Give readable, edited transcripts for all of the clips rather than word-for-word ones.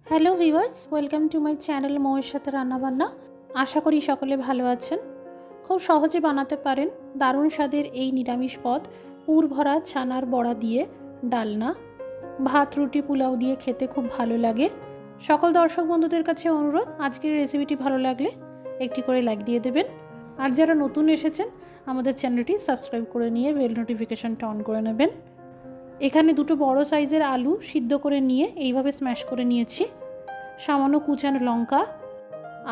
Hello viewers, welcome to my channel মৌয়ের সাথে রান্নাবান্না। আশা করি সকলে ভালো আছেন। খুব সহজে বানাতে পারেন দারুণ স্বাদের এই নিরামিষ পদ পুর ভরা ছানার বড়া দিয়ে ডালনা। ভাত, রুটি, পোলাও দিয়ে খেতে খুব ভালো লাগে। সকল দর্শক বন্ধুদের কাছে অনুরোধ, আজকের রেসিপিটি ভালো লাগলে একটি করে লাইক দিয়ে দেবেন। আর যারা নতুন এসেছেন আমাদের চ্যানেলটি সাবস্ক্রাইব করে নিয়ে বেল নোটিফিকেশানটা অন করে নেবেন। এখানে দুটো বড় সাইজের আলু সিদ্ধ করে নিয়ে এইভাবে স্ম্যাশ করে নিয়েছি। সামান্য কুচানো লঙ্কা,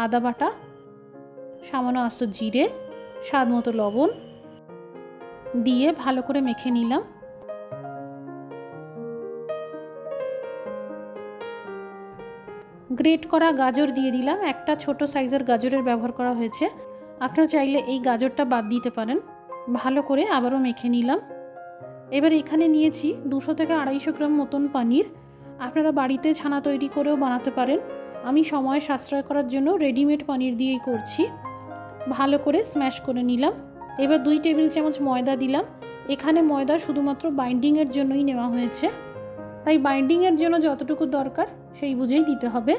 আদা বাটা, সামান্য আস্ত জিরে, স্বাদ মতো লবণ দিয়ে ভালো করে মেখে নিলাম। গ্রেট করা গাজর দিয়ে দিলাম। একটা ছোট সাইজের গাজরের ব্যবহার করা হয়েছে, আপনারা চাইলে এই গাজরটা বাদ দিতে পারেন। ভালো করে আবারও মেখে নিলাম। এবার এখানে নিয়েছি 200 থেকে 250 গ্রাম মতন পনির। আপনারা বাড়িতে ছানা তৈরি করেও বানাতে পারেন। আমি সময় সাশ্রয় করার জন্য রেডিমেড পনির দিয়েই করছি। ভালো করে স্ম্যাশ করে নিলাম। এবার 2 টেবিল চামচ ময়দা দিলাম। এখানে ময়দা শুধুমাত্র বাইন্ডিংয়ের জন্যই নেওয়া হয়েছে, তাই বাইন্ডিংয়ের জন্য যতটুকু দরকার সেই বুঝেই দিতে হবে।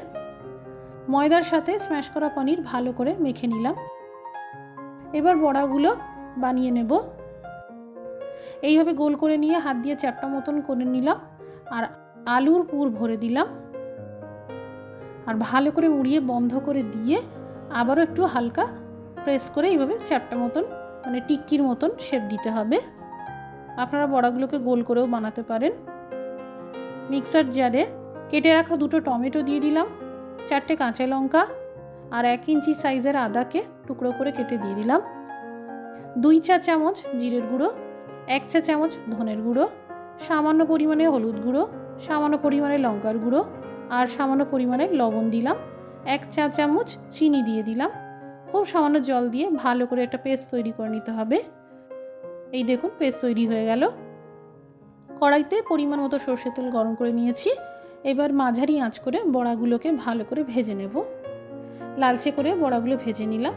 ময়দার সাথে স্ম্যাশ করা পনির ভালো করে মেখে নিলাম। এবার বড়াগুলো বানিয়ে নেব। এইভাবে গোল করে নিয়ে হাত দিয়ে চারটা মতন করে নিলাম আর আলুর পুর ভরে দিলাম। আর ভালো করে মুড়িয়ে বন্ধ করে দিয়ে আবারও একটু হালকা প্রেস করে এইভাবে চারটা মতন মানে টিক্কির মতন শেপ দিতে হবে। আপনারা বড়াগুলোকে গোল করেও বানাতে পারেন। মিক্সার জারে কেটে রাখা 2টো টমেটো দিয়ে দিলাম, 4টে কাঁচা লঙ্কা আর 1 ইঞ্চি সাইজের আদাকে টুকরো করে কেটে দিয়ে দিলাম। 2 চা চামচ জিরের গুঁড়ো, 1 চা চামচ ধনের গুঁড়ো, সামান্য পরিমাণে হলুদ গুঁড়ো, সামান্য পরিমাণে লঙ্কার গুঁড়ো আর সামান্য পরিমাণে লবণ দিলাম। 1 চা চামচ চিনি দিয়ে দিলাম। খুব সামান্য জল দিয়ে ভালো করে একটা পেস্ট তৈরি করে নিতে হবে। এই দেখুন পেস্ট তৈরি হয়ে গেল। কড়াইতে পরিমাণ মতো সরষের তেল গরম করে নিয়েছি। এবার মাঝারি আঁচ করে বড়াগুলোকে ভালো করে ভেজে নেব। লালচে করে বড়াগুলো ভেজে নিলাম।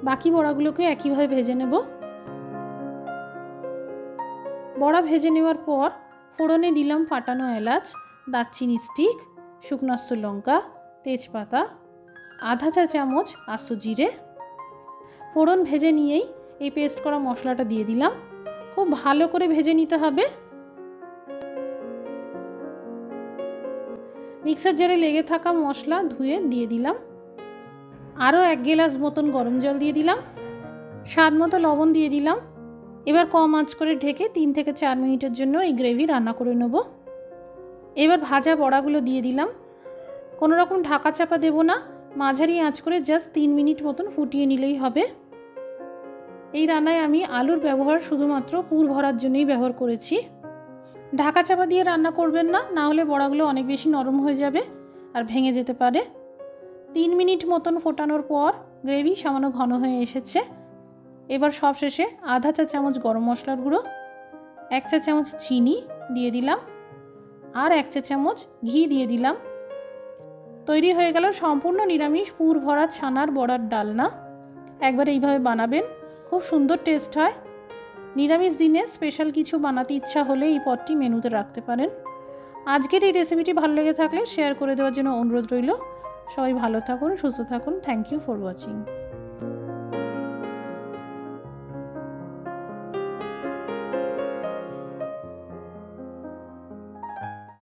বাকি বড়াগুলোকে একইভাবে ভেজে নেব। বড়া ভেজে নেওয়ার পর ফোড়নে দিলাম ফাটানো এলাচ, দারচিনি স্টিক, শুকনো আস্ত লঙ্কা, তেজপাতা, আধা চা চামচ আস্ত জিরে। ফোড়ন ভেজে নিয়েই এই পেস্ট করা মশলাটা দিয়ে দিলাম। খুব ভালো করে ভেজে নিতে হবে। মিক্সার জারে লেগে থাকা মশলা ধুয়ে দিয়ে দিলাম। আরও 1 গ্লাস মতন গরম জল দিয়ে দিলাম। স্বাদ মতো লবণ দিয়ে দিলাম। এবার কম আঁচ করে ঢেকে 3 থেকে 4 মিনিটের জন্য এই গ্রেভি রান্না করে নেব। এবার ভাজা বড়াগুলো দিয়ে দিলাম। কোনো রকম ঢাকা চাপা দেব না, মাঝারি আঁচ করে জাস্ট 3 মিনিট মতন ফুটিয়ে নিলেই হবে। এই রান্নায় আমি আলুর ব্যবহার শুধুমাত্র পুর ভরার জন্যই ব্যবহার করেছি। ঢাকা চাপা দিয়ে রান্না করবেন না, না হলে বড়াগুলো অনেক বেশি নরম হয়ে যাবে আর ভেঙে যেতে পারে। 3 মিনিট মতন ফোটানোর পর গ্রেভি সামান্য ঘন হয়ে এসেছে। এবার সবশেষে আধা চা চামচ গরম মশলার গুঁড়ো, 1 চা চামচ চিনি দিয়ে দিলাম আর 1 চা চামচ ঘি দিয়ে দিলাম। তৈরি হয়ে গেল সম্পূর্ণ নিরামিষ পুর ভরা ছানার বড়ার ডালনা। একবার এইভাবে বানাবেন, খুব সুন্দর টেস্ট হয়। নিরামিষ দিনে স্পেশাল কিছু বানাতে ইচ্ছা হলে এই পদটি মেনুতে রাখতে পারেন। আজকের এই রেসিপিটি ভালো লেগে থাকলে শেয়ার করে দেওয়ার জন্য অনুরোধ রইল। সবাই ভালো থাকুন, সুস্থ থাকুন। Thank you for watching.